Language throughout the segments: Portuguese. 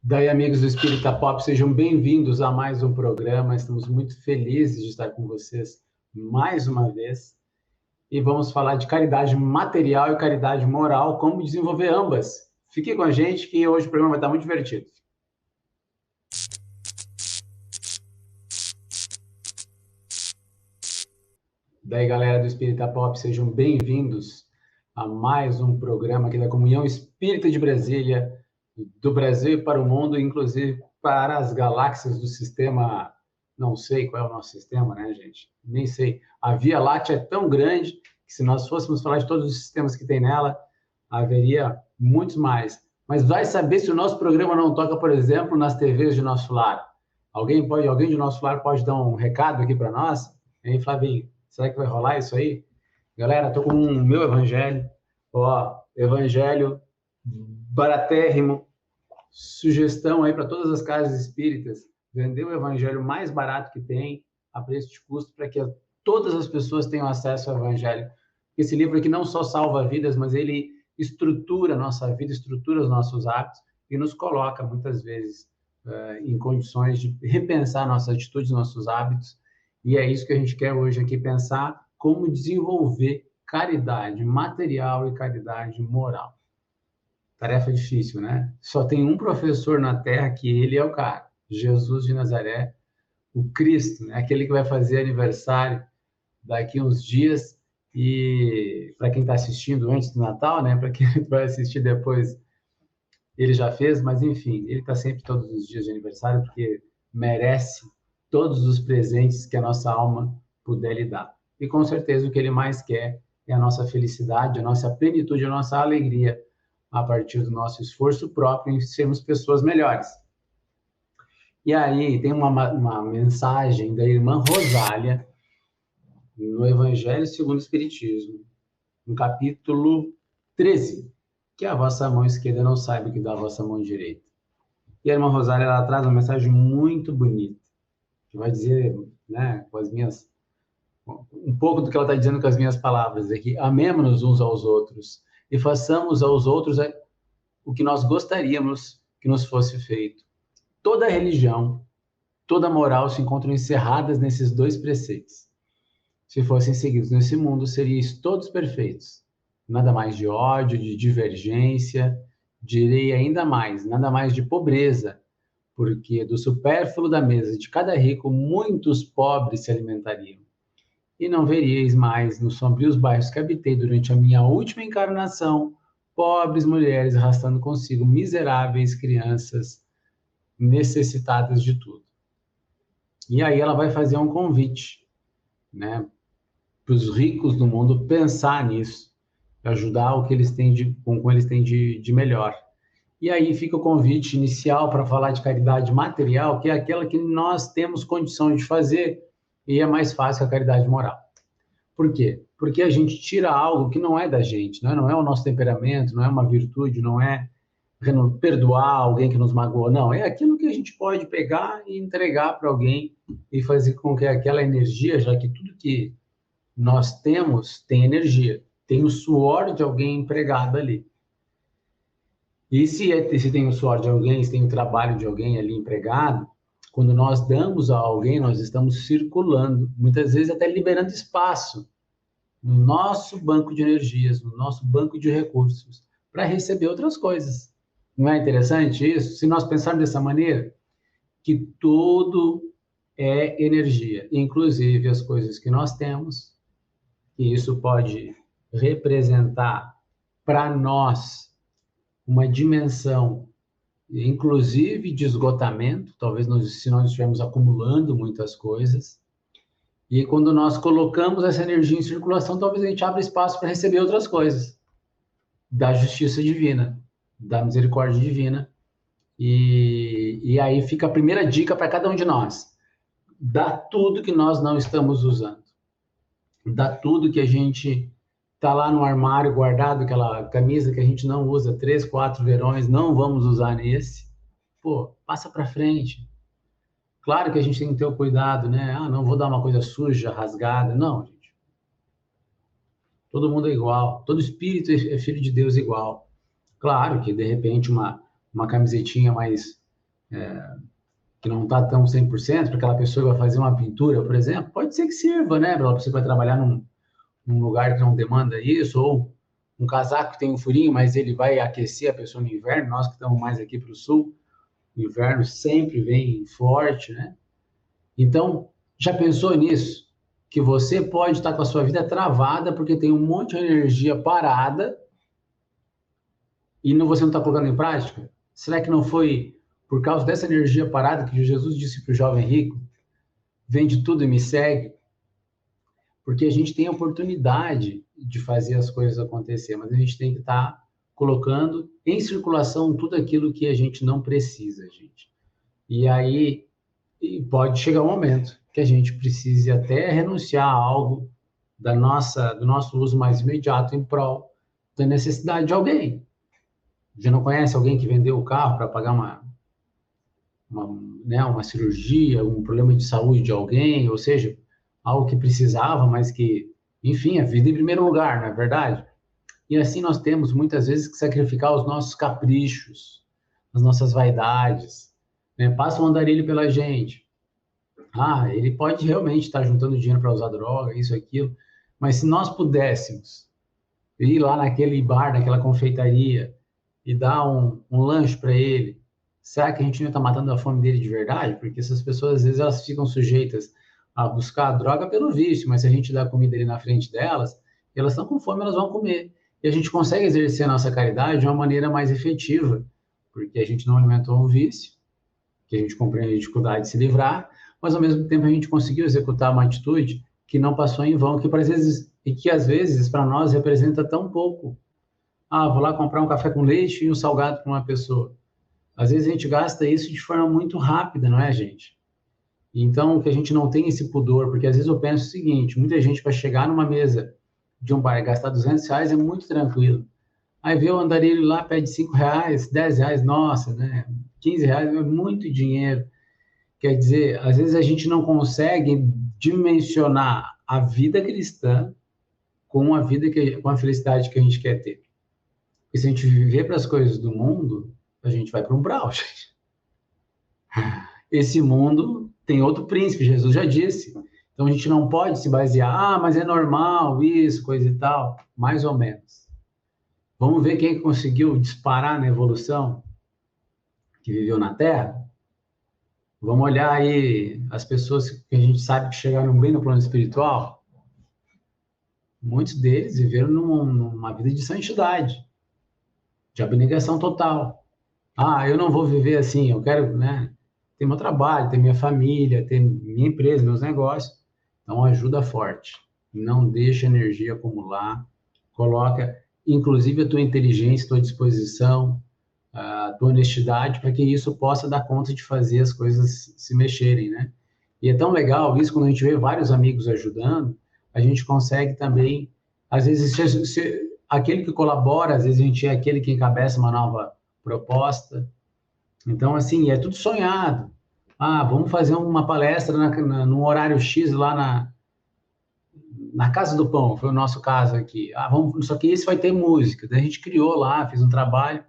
Daí, amigos do Espírita Pop, sejam bem-vindos a mais um programa. Estamos muito felizes de estar com vocês mais uma vez. E vamos falar de caridade material e caridade moral, como desenvolver ambas. Fique com a gente que hoje o programa vai estar muito divertido. Daí, galera do Espírita Pop, sejam bem-vindos a mais um programa aqui da Comunhão Espírita de Brasília, do Brasil para o mundo, inclusive para as galáxias do sistema. Não sei qual é o nosso sistema, né, gente? Nem sei. A Via Láctea é tão grande que se nós fôssemos falar de todos os sistemas que tem nela, haveria muitos mais. Mas vai saber se o nosso programa não toca, por exemplo, nas TVs de nosso lar. Alguém de nosso lar pode dar um recado aqui para nós? Hein, Flavinho? Será que vai rolar isso aí? Galera, estou com o meu evangelho. Evangelho baratérrimo. Sugestão aí para todas as casas espíritas. Vender o evangelho mais barato que tem, a preço de custo, para que todas as pessoas tenham acesso ao evangelho. Esse livro aqui não só salva vidas, mas ele estrutura a nossa vida, estrutura os nossos hábitos e nos coloca, muitas vezes, em condições de repensar nossas atitudes, nossos hábitos. E é isso que a gente quer hoje aqui, pensar como desenvolver caridade material e caridade moral. Tarefa difícil, né? Só tem um professor na Terra que ele é o cara, Jesus de Nazaré, o Cristo, né? Aquele que vai fazer aniversário daqui uns dias. E para quem está assistindo antes do Natal, né? Para quem vai assistir depois, ele já fez, mas enfim, ele está sempre todos os dias de aniversário porque merece todos os presentes que a nossa alma puder lhe dar. E com certeza o que ele mais quer é a nossa felicidade, a nossa plenitude, a nossa alegria a partir do nosso esforço próprio em sermos pessoas melhores. E aí tem uma mensagem da irmã Rosália no Evangelho segundo o Espiritismo, no capítulo 13, que a vossa mão esquerda não saiba o que dá a vossa mão direita. E a irmã Rosália, ela traz uma mensagem muito bonita, que vai dizer, né, com as minhas, um pouco do que ela está dizendo com as minhas palavras aqui: amemos-nos uns aos outros e façamos aos outros o que nós gostaríamos que nos fosse feito. Toda religião, toda moral se encontram encerradas nesses dois preceitos. Se fossem seguidos nesse mundo, seríeis todos perfeitos. Nada mais de ódio, de divergência, direi ainda mais, nada mais de pobreza, porque do supérfluo da mesa de cada rico, muitos pobres se alimentariam. E não veríeis mais nos sombrios bairros que habitei durante a minha última encarnação, pobres mulheres arrastando consigo miseráveis crianças necessitadas de tudo. E aí ela vai fazer um convite, né, para os ricos do mundo pensar nisso, ajudar o que eles têm com eles têm de melhor. E aí fica o convite inicial para falar de caridade material, que é aquela que nós temos condição de fazer e é mais fácil que a caridade moral. Por quê? Porque a gente tira algo que não é da gente, não é o nosso temperamento, não é uma virtude, não é perdoar alguém que nos magoou, não. É aquilo que a gente pode pegar e entregar para alguém e fazer com que aquela energia, já que tudo que nós temos tem energia, tem o suor de alguém empregado ali. E se tem o suor de alguém, se tem o trabalho de alguém ali empregado, quando nós damos a alguém, nós estamos circulando, muitas vezes até liberando espaço no nosso banco de energias, no nosso banco de recursos, para receber outras coisas. Não é interessante isso? Se nós pensarmos dessa maneira, que tudo é energia, inclusive as coisas que nós temos, e isso pode representar para nós uma dimensão, inclusive de esgotamento, talvez se nós estivermos acumulando muitas coisas, e quando nós colocamos essa energia em circulação, talvez a gente abra espaço para receber outras coisas, da justiça divina, da misericórdia divina, e aí fica a primeira dica para cada um de nós: dá tudo que nós não estamos usando, dá tudo que a gente está lá no armário guardado, aquela camisa que a gente não usa 3, 4 verões, não vamos usar nesse, passa para frente. Claro que a gente tem que ter o cuidado, né? Não vou dar uma coisa suja, rasgada. Não, gente. Todo mundo é igual. Todo espírito é filho de Deus igual. Claro que, de repente, uma camisetinha mais que não está tão 100%, para aquela pessoa que vai fazer uma pintura, por exemplo, pode ser que sirva, né? Para aquela pessoa que vai trabalhar num lugar que não demanda isso, ou um casaco que tem um furinho, mas ele vai aquecer a pessoa no inverno. Nós que estamos mais aqui para o sul, o inverno sempre vem forte, né? Então, já pensou nisso? Que você pode estar com a sua vida travada porque tem um monte de energia parada e você não está colocando em prática? Será que não foi por causa dessa energia parada que Jesus disse para o jovem rico: vende tudo e me segue? Porque a gente tem a oportunidade de fazer as coisas acontecer, mas a gente tem que estar colocando em circulação tudo aquilo que a gente não precisa, gente. E aí pode chegar um momento que a gente precise até renunciar a algo do nosso uso mais imediato em prol da necessidade de alguém. Já não conhece alguém que vendeu o carro para pagar uma cirurgia, um problema de saúde de alguém, ou seja, algo que precisava, mas que, enfim, a vida em primeiro lugar, não é verdade? E assim nós temos muitas vezes que sacrificar os nossos caprichos, as nossas vaidades, né? Passa um andarilho pela gente. Ah, ele pode realmente estar juntando dinheiro para usar droga, isso, aquilo, mas se nós pudéssemos ir lá naquele bar, naquela confeitaria e dar um lanche para ele, será que a gente não está matando a fome dele de verdade? Porque essas pessoas, às vezes, elas ficam sujeitas a buscar a droga pelo vício, mas se a gente dá comida ali na frente delas, elas estão com fome, elas vão comer. E a gente consegue exercer a nossa caridade de uma maneira mais efetiva, porque a gente não alimentou um vício, que a gente compreende a dificuldade de se livrar, mas ao mesmo tempo a gente conseguiu executar uma atitude que não passou em vão, que às vezes para nós representa tão pouco. Ah, vou lá comprar um café com leite e um salgado para uma pessoa. Às vezes a gente gasta isso de forma muito rápida, não é, gente? Então, que a gente não tem esse pudor, porque às vezes eu penso o seguinte: muita gente para chegar numa mesa de um bar e gastar R$ 200 é muito tranquilo. Aí vê o andarilho lá, pede R$ 5, R$ 10, nossa, né? R$ 15 é muito dinheiro. Quer dizer, às vezes a gente não consegue dimensionar a vida cristã com a felicidade que a gente quer ter. Porque se a gente viver para as coisas do mundo, a gente vai para um brau, gente. Esse mundo tem outro príncipe, Jesus já disse. Então a gente não pode se basear, mas é normal isso, coisa e tal. Mais ou menos. Vamos ver quem conseguiu disparar na evolução, que viveu na Terra? Vamos olhar aí as pessoas que a gente sabe que chegaram bem no plano espiritual. Muitos deles viveram numa vida de santidade, de abnegação total. Ah, eu não vou viver assim, eu quero, né, ter meu trabalho, ter minha família, ter minha empresa, meus negócios. Então, ajuda forte. Não deixa energia acumular. Coloca, inclusive, a tua inteligência, a tua disposição, a tua honestidade, para que isso possa dar conta de fazer as coisas se mexerem, né? E é tão legal isso, quando a gente vê vários amigos ajudando, a gente consegue também, às vezes, ser aquele que colabora, às vezes a gente é aquele que encabeça uma nova proposta. Então, assim, é tudo sonhado. Ah, vamos fazer uma palestra num horário X lá na Casa do Pão, foi o nosso caso aqui. Ah, só que esse vai ter música. Daí a gente criou lá, fez um trabalho.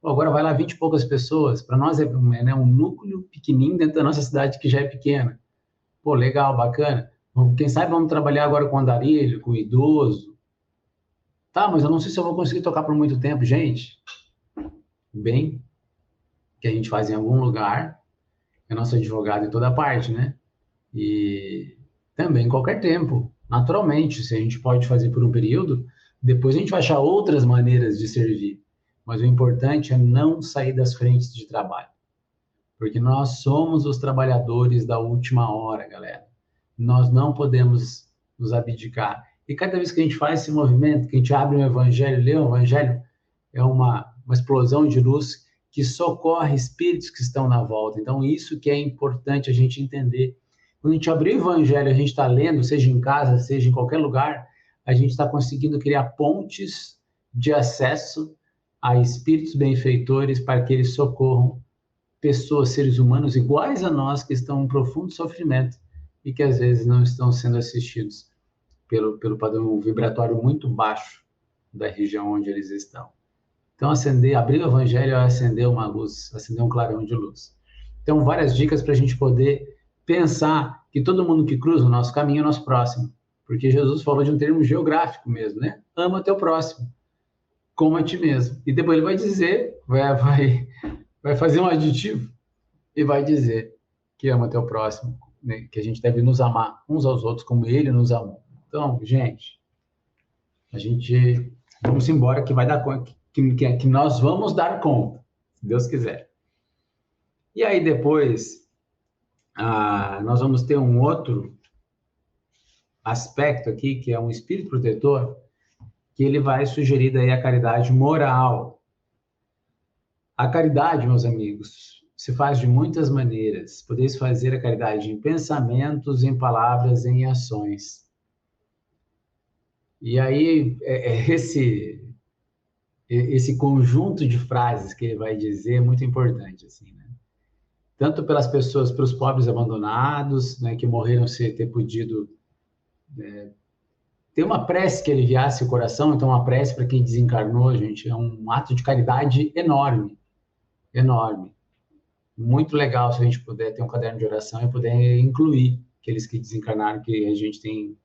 Pô, agora vai lá 20 e poucas pessoas. Para nós né, um núcleo pequenininho dentro da nossa cidade que já é pequena. Pô, legal, bacana. Quem sabe vamos trabalhar agora com andarilho, com idoso. Tá, mas eu não sei se eu vou conseguir tocar por muito tempo. Gente, bem que a gente faz em algum lugar, é nosso advogado em toda parte, né? E também em qualquer tempo. Naturalmente, se a gente pode fazer por um período, depois a gente vai achar outras maneiras de servir. Mas o importante é não sair das frentes de trabalho. Porque nós somos os trabalhadores da última hora, galera. Nós não podemos nos abdicar. E cada vez que a gente faz esse movimento, que a gente abre um evangelho, lê um evangelho, é uma explosão de luz que socorre espíritos que estão na volta. Então, isso que é importante a gente entender. Quando a gente abrir o evangelho, a gente está lendo, seja em casa, seja em qualquer lugar, a gente está conseguindo criar pontes de acesso a espíritos benfeitores para que eles socorram pessoas, seres humanos iguais a nós, que estão em profundo sofrimento e que às vezes não estão sendo assistidos pelo padrão vibratório muito baixo da região onde eles estão. Então, abrir o evangelho é acender uma luz, acender um clarão de luz. Então, várias dicas para a gente poder pensar que todo mundo que cruza o nosso caminho é nosso próximo. Porque Jesus falou de um termo geográfico mesmo, né? Ama teu próximo, como a ti mesmo. E depois ele vai dizer, vai fazer um aditivo e vai dizer que ama teu próximo, né? Que a gente deve nos amar uns aos outros como ele nos amou. Então, gente, a gente vamos embora que vai dar conta, que nós vamos dar conta, se Deus quiser. E aí depois, nós vamos ter um outro aspecto aqui, que é um espírito protetor, que ele vai sugerir daí a caridade moral. A caridade, meus amigos, se faz de muitas maneiras. Podeis fazer a caridade em pensamentos, em palavras, em ações. E aí, esse conjunto de frases que ele vai dizer é muito importante, assim, né? Tanto pelas pessoas, pelos pobres abandonados, né, que morreram sem ter podido ter uma prece que aliviasse o coração. Então, uma prece para quem desencarnou, gente, é um ato de caridade enorme, enorme. Muito legal se a gente puder ter um caderno de oração e puder incluir aqueles que desencarnaram, que a gente tem,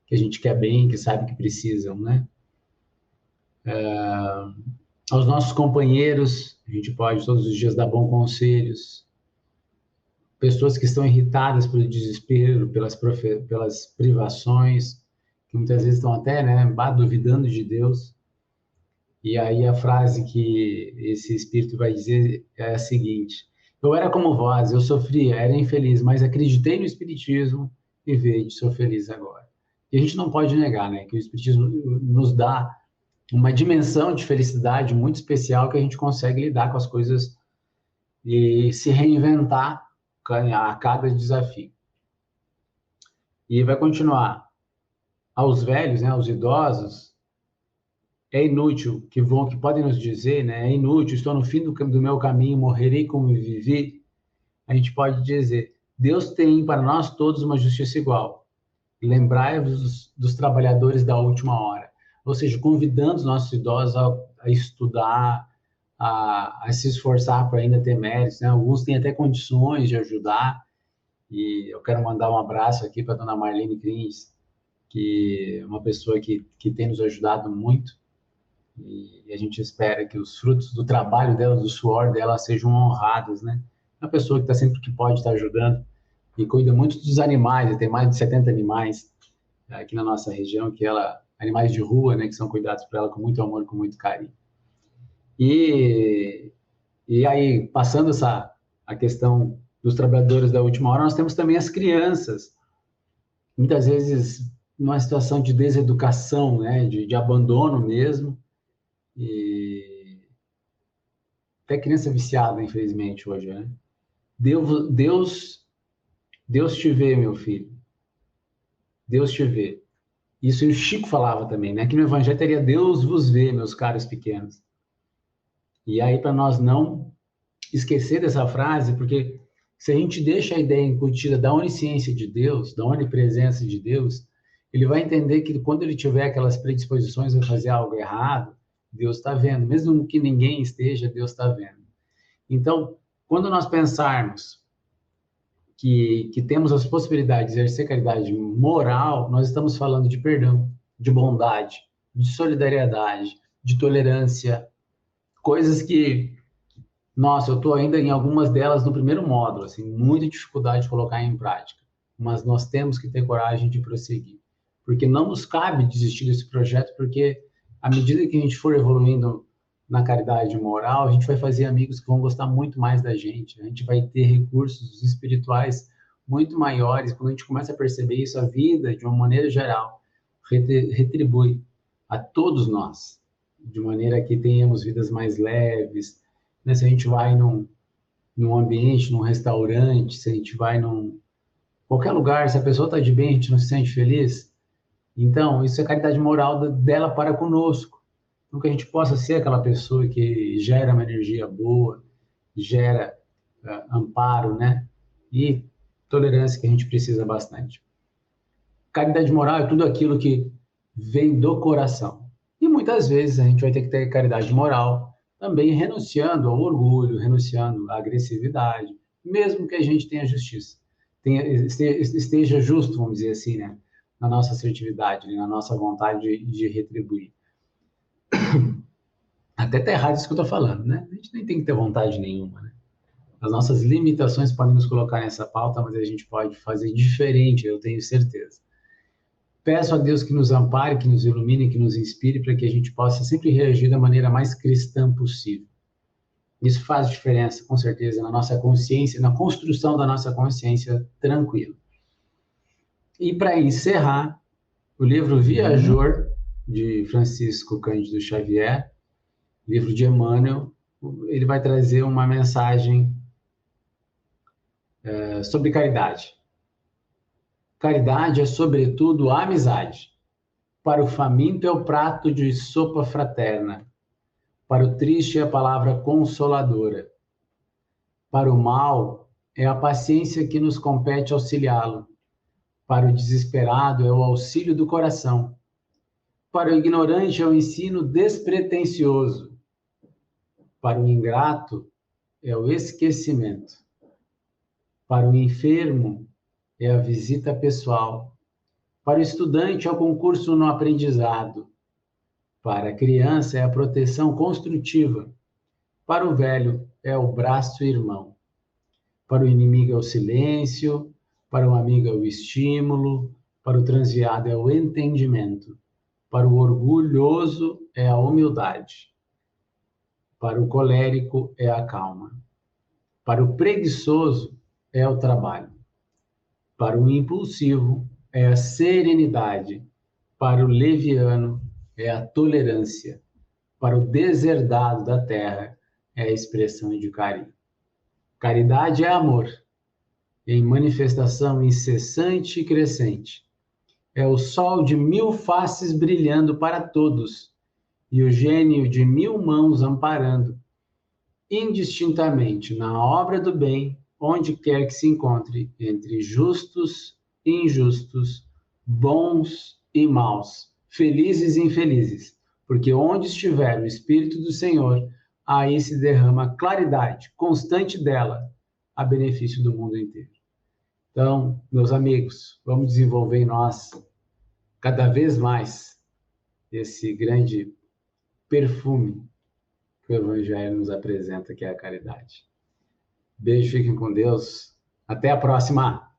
que a gente quer bem, que sabe que precisam, né? Aos nossos companheiros, a gente pode todos os dias dar bons conselhos. Pessoas que estão irritadas pelo desespero, pelas privações, que muitas vezes estão até, né, duvidando de Deus. E aí a frase que esse espírito vai dizer é a seguinte: eu era como vós, eu sofria, era infeliz, mas acreditei no espiritismo e vejo, sou feliz agora. E a gente não pode negar, né, que o espiritismo nos dá uma dimensão de felicidade muito especial, que a gente consegue lidar com as coisas e se reinventar a cada desafio. E vai continuar. Aos velhos, né, aos idosos, é inútil, que podem nos dizer, né, é inútil, estou no fim do meu caminho, morrerei como vivi. A gente pode dizer: Deus tem para nós todos uma justiça igual. Lembrai-vos dos trabalhadores da última hora. Ou seja, convidando os nossos idosos a estudar, a se esforçar para ainda ter méritos, né? Alguns têm até condições de ajudar. E eu quero mandar um abraço aqui para a dona Marlene Crins, que é uma pessoa que tem nos ajudado muito. E a gente espera que os frutos do trabalho dela, do suor dela, sejam honrados, né? É uma pessoa que está sempre que pode estar ajudando e cuida muito dos animais. Tem mais de 70 animais aqui na nossa região, animais de rua, né, que são cuidados por ela com muito amor, com muito carinho. E aí, passando a questão dos trabalhadores da última hora, nós temos também as crianças, muitas vezes numa situação de deseducação, né, de abandono mesmo, e até criança viciada, infelizmente, hoje, né? Deus te vê, meu filho. Deus te vê. Isso o Chico falava também, né? Que no Evangelho teria: Deus vos vê, meus caros pequenos. E aí, para nós não esquecer dessa frase, porque se a gente deixa a ideia incutida da onisciência de Deus, da onipresença de Deus, ele vai entender que quando ele tiver aquelas predisposições a fazer algo errado, Deus está vendo. Mesmo que ninguém esteja, Deus está vendo. Então, quando nós pensarmos que temos as possibilidades de exercer caridade moral, nós estamos falando de perdão, de bondade, de solidariedade, de tolerância, coisas que, nossa, eu estou ainda em algumas delas no primeiro módulo, assim, muita dificuldade de colocar em prática, mas nós temos que ter coragem de prosseguir, porque não nos cabe desistir desse projeto, porque à medida que a gente for evoluindo na caridade moral, a gente vai fazer amigos que vão gostar muito mais da gente, a gente vai ter recursos espirituais muito maiores. Quando a gente começa a perceber isso, a vida, de uma maneira geral, retribui a todos nós, de maneira que tenhamos vidas mais leves, né? Se a gente vai num ambiente, num restaurante, se a gente vai qualquer lugar, se a pessoa está de bem, a gente não se sente feliz, então isso é caridade moral dela para conosco. Então, que a gente possa ser aquela pessoa que gera uma energia boa, gera amparo, né? E tolerância, que a gente precisa bastante. Caridade moral é tudo aquilo que vem do coração. E muitas vezes a gente vai ter que ter caridade moral também renunciando ao orgulho, renunciando à agressividade, mesmo que a gente tenha justiça, esteja justo, vamos dizer assim, né? Na nossa assertividade, né? Na nossa vontade de retribuir. Até tá errado isso que eu estou falando, né? A gente nem tem que ter vontade nenhuma, né? As nossas limitações podem nos colocar nessa pauta, mas a gente pode fazer diferente, eu tenho certeza. Peço a Deus que nos ampare, que nos ilumine, que nos inspire, para que a gente possa sempre reagir da maneira mais cristã possível. Isso faz diferença, com certeza, na nossa consciência, na construção da nossa consciência tranquila. E para encerrar, o livro Viajor, de Francisco Cândido Xavier, livro de Emmanuel, ele vai trazer uma mensagem sobre caridade. Caridade é, sobretudo, a amizade. Para o faminto é o prato de sopa fraterna. Para o triste é a palavra consoladora. Para o mal é a paciência que nos compete auxiliá-lo. Para o desesperado é o auxílio do coração. Para o ignorante é o ensino despretensioso. Para o ingrato é o esquecimento. Para o enfermo é a visita pessoal. Para o estudante é o concurso no aprendizado. Para a criança é a proteção construtiva. Para o velho é o braço irmão. Para o inimigo é o silêncio. Para o amigo é o estímulo. Para o transviado é o entendimento. Para o orgulhoso é a humildade. Para o colérico é a calma. Para o preguiçoso é o trabalho. Para o impulsivo é a serenidade. Para o leviano é a tolerância. Para o deserdado da terra é a expressão de carinho. Caridade é amor, em manifestação incessante e crescente. É o sol de 1000 faces brilhando para todos, e o gênio de 1000 mãos amparando, indistintamente na obra do bem, onde quer que se encontre, entre justos e injustos, bons e maus, felizes e infelizes, porque onde estiver o Espírito do Senhor, aí se derrama claridade constante dela, a benefício do mundo inteiro. Então, meus amigos, vamos desenvolver em nós cada vez mais esse grande perfume que o Evangelho nos apresenta, que é a caridade. Beijo, fiquem com Deus. Até a próxima!